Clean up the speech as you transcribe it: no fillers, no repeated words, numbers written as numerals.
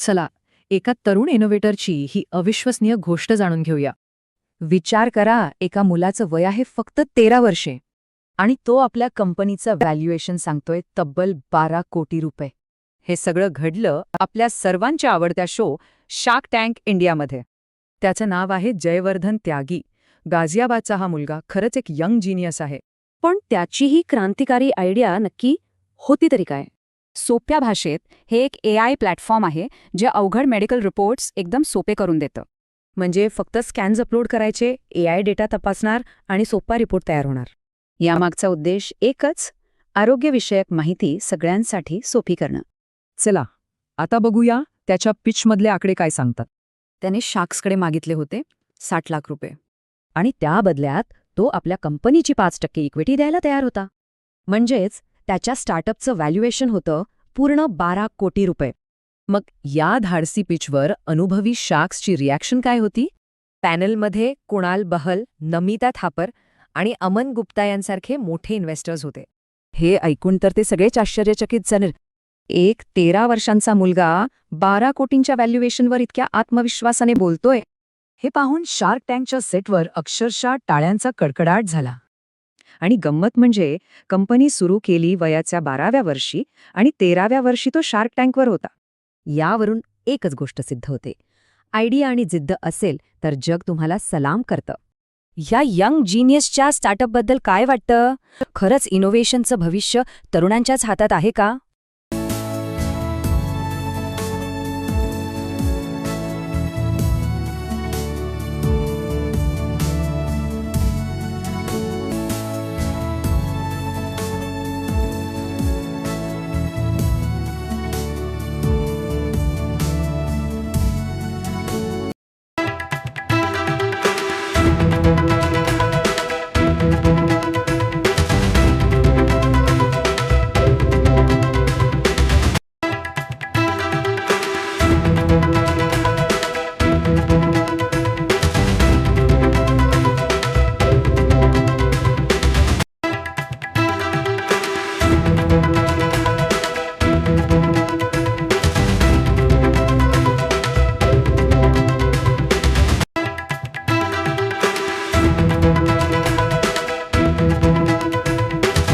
चला, एका तरुण इनोव्हेटरची ही अविश्वसनीय गोष्ट जाणून घेऊया. विचार करा, एका मुलाचं वय आहे फक्त 13 वर्षे आणि तो आपल्या कंपनीचं व्हॅल्युएशन सांगतोय तब्बल 12 कोटी रुपये. हे सगळं घडलं आपल्या सर्वांच्या आवडत्या शो शार्क टँक इंडियामध्ये. त्याचं नाव आहे जयवर्धन त्यागी. गाझियाबादचा हा मुलगा खरंच एक यंग जीनियस आहे. पण त्याची ही क्रांतिकारी आयडिया नक्की होती तरी काय? सोप्या भाषेत हे एक AI प्लॅटफॉर्म आहे जे अवघड मेडिकल रिपोर्ट्स एकदम सोपे करून देतं. म्हणजे फक्त स्कॅन्स अपलोड करायचे, AI डेटा तपासणार आणि सोपा रिपोर्ट तयार होणार. यामागचा उद्देश एकच, आरोग्यविषयक माहिती सगळ्यांसाठी सोपी करणं. चला आता बघूया त्याच्या पिचमधले आकडे काय सांगतात. त्याने शार्क्सकडे मागितले होते 60 लाख रुपये. आणि त्या बदल्यात तो आपल्या कंपनीची 5% इक्विटी द्यायला तयार होता. म्हणजेच त्याच्या स्टार्टअपचं व्हॅल्युएशन होतं पूर्ण 12 कोटी रुपये. मग या धाडसी पिचवर अनुभवी शार्क्सची रिॲक्शन काय होती? पॅनलमध्ये कुणाल बहल, नमिता थापर आणि अमन गुप्ता यांसारखे मोठे इन्व्हेस्टर्स होते. हे ऐकून तर ते सगळेच आश्चर्यचकित झाले. एक 13 वर्षांचा मुलगा 12 कोटींच्या व्हॅल्युएशनवर इतक्या आत्मविश्वासाने बोलतोय. हे पाहून शार्क टँकच्या सेटवर अक्षरशः टाळ्यांचा कडकडाट झाला. आणि गंमत म्हणजे कंपनी सुरू केली वयाच्या 12व्या वर्षी आणि 13व्या वर्षी तो शार्क टँकवर होता. यावरून एकच गोष्ट सिद्ध होते, आयडिया आणि जिद्द असेल तर जग तुम्हाला सलाम करतं. या यंग जीनियसच्या स्टार्टअपबद्दल काय वाटतं? खरंच इनोव्हेशनचं भविष्य तरुणांच्याच हातात आहे का?